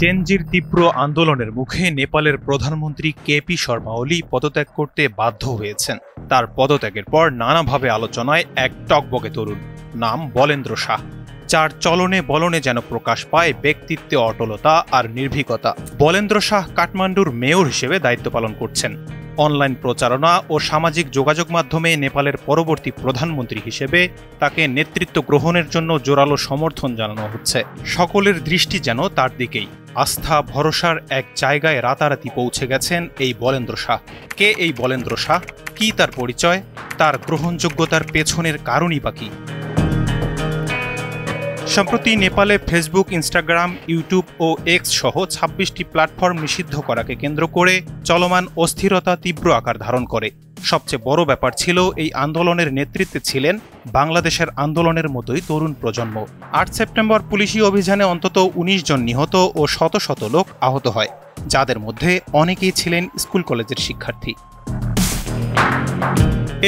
চেনজির তীব্র আন্দোলনের মুখে নেপালের প্রধানমন্ত্রী কেপি শর্মা ওলি পদত্যাগ করতে বাধ্য হয়েছেন। তার পদত্যাগের পর নানাভাবে আলোচনায় এক টকবকে তরুণ, নাম বলেন্দ্র শাহ, যার চলনে বলনে যেন প্রকাশ পায় ব্যক্তিত্বে অটলতা আর নির্ভীকতা। বলেন্দ্র শাহ কাঠমান্ডুর মেয়র হিসেবে দায়িত্ব পালন করছেন। অনলাইন প্রচারণা ও সামাজিক যোগাযোগ মাধ্যমে নেপালের পরবর্তী প্রধানমন্ত্রী হিসেবে তাকে নেতৃত্ব গ্রহণের জন্য জোরালো সমর্থন জানানো হচ্ছে। সকলের দৃষ্টি যেন তার দিকেই। আস্থা ভরসার এক জায়গায় রাতারাতি পৌঁছে গেছেন এই বলেন্দ্র শাহ। কে এই বলেন্দ্র শাহ? কি তার পরিচয়? তার গ্রহণযোগ্যতার পেছনের কারণই বা কি? সম্প্রতি নেপালে ফেসবুক, ইনস্টাগ্রাম, ইউটিউব ও এক্স সহ ২৬টি প্ল্যাটফর্ম নিষিদ্ধ করাকে কেন্দ্র করে চলমান অস্থিরতা তীব্র আকার ধারণ করে। সবচেয়ে বড় ব্যাপার ছিল, এই আন্দোলনের নেতৃত্বে ছিলেন বাংলাদেশের আন্দোলনের মতোই তরুণ প্রজন্ম। ৮ সেপ্টেম্বর পুলিশি অভিযানে অন্তত ১৯ জন নিহত ও শত শত লোক আহত হয়, যাদের মধ্যে অনেকেই ছিলেন স্কুল কলেজের শিক্ষার্থী।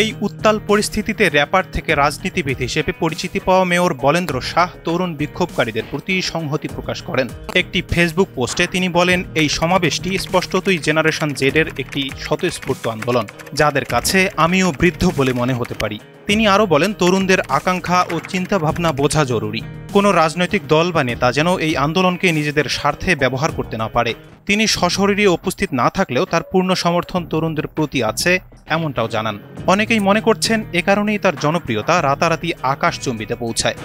এই উত্তাল পরিস্থিতিতে র্যাপার থেকে রাজনীতিবিদ হিসেবে পরিচিতি পাওয়া মেয়র বলেন্দ্র শাহ তরুণ বিক্ষোভকারীদের প্রতি সংহতি প্রকাশ করেন। একটি ফেসবুক পোস্টে তিনি বলেন, এই সমাবেশটি স্পষ্টতই জেনারেশন জেডের একটি স্বতঃস্ফূর্ত আন্দোলন, যাদের কাছে আমিও বৃদ্ধ বলে মনে হতে পারি। তিনি আরও বলেন, তরুণদের আকাঙ্ক্ষা ও চিন্তাভাবনা বোঝা জরুরি। কোনো রাজনৈতিক দল বা নেতা যেন এই আন্দোলনকে নিজেদের স্বার্থে ব্যবহার করতে না পারে। তিনি সশরীরে উপস্থিত না থাকলেও তার পূর্ণ সমর্থন তরুণদের প্রতি আছে, এমনটাও জানান। অনেকেই মনে করছেন এ কারণেই তার জনপ্রিয়তা রাতারাতি আকাশচুম্বিতে পৌঁছায়।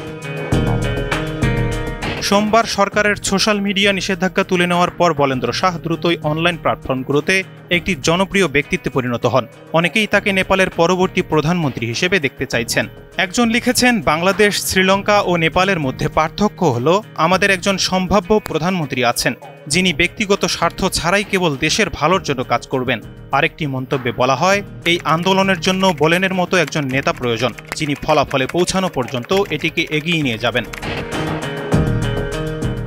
সোমবার সরকারের সোশ্যাল মিডিয়া নিষেধাজ্ঞা তুলে নেওয়ার পর বলেন্দ্র শাহ দ্রুতই অনলাইন প্ল্যাটফর্মগুলোতে একটি জনপ্রিয় ব্যক্তিত্বে পরিণত হন। অনেকেই তাকে নেপালের পরবর্তী প্রধানমন্ত্রী হিসেবে দেখতে চাইছেন। একজন লিখেছেন, বাংলাদেশ, শ্রীলঙ্কা ও নেপালের মধ্যে পার্থক্য হল আমাদের একজন সম্ভাব্য প্রধানমন্ত্রী আছেন, যিনি ব্যক্তিগত স্বার্থ ছাড়াই কেবল দেশের ভালোর জন্য কাজ করবেন। আরেকটি মন্তব্যে বলা হয়, এই আন্দোলনের জন্য বলেনের মতো একজন নেতা প্রয়োজন, যিনি ফলাফলে পৌঁছানো পর্যন্ত এটিকে এগিয়ে নিয়ে যাবেন।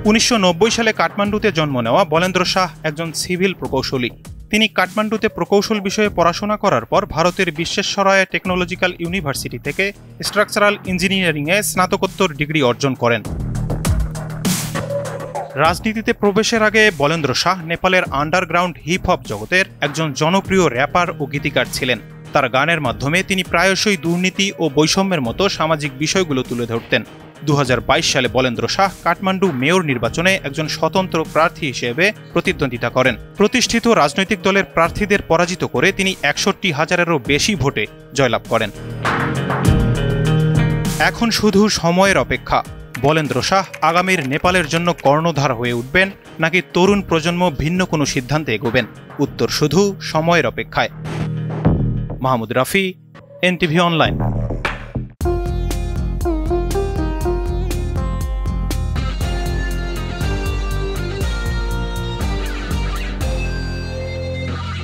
১৯৯০ সালে কাঠমান্ডুতে জন্ম নেওয়া বলেন্দ্র শাহ একজন সিভিল প্রকৌশলী। তিনি কাঠমান্ডুতে প্রকৌশল বিষয়ে পড়াশোনা করার পর ভারতের বিশ্বেশ্বরায়া টেকনোলজিক্যাল ইউনিভার্সিটি থেকে স্ট্রাকচারাল ইঞ্জিনিয়ারিংয়ে স্নাতকোত্তর ডিগ্রি অর্জন করেন। রাজনীতিতে প্রবেশের আগে বলেন্দ্র শাহ নেপালের আন্ডারগ্রাউন্ড হিপ হপ জগতের একজন জনপ্রিয় র্যাপার ও গীতিকার ছিলেন। তার গানের মাধ্যমে তিনি প্রায়শই দুর্নীতি ও বৈষম্যের মতো সামাজিক বিষয়গুলো তুলে ধরতেন। ২০২২ সালে বলেন্দ্র শাহ কাঠমান্ডু মেয়র নির্বাচনে একজন স্বতন্ত্র প্রার্থী হিসেবে প্রতিদ্বন্দ্বিতা করেন। প্রতিষ্ঠিত রাজনৈতিক দলের প্রার্থীদের পরাজিত করে তিনি ৬১,০০০-এরও বেশি ভোটে জয়লাভ করেন। এখন শুধু সময়ের অপেক্ষা, বলেন্দ্র শাহ আগামীর নেপালের জন্য কর্ণধার হয়ে উঠবেন নাকি তরুণ প্রজন্ম ভিন্ন কোনো সিদ্ধান্তে এগোবেন? উত্তর শুধু সময়ের অপেক্ষায়। Mahmud Rafi, NTV online.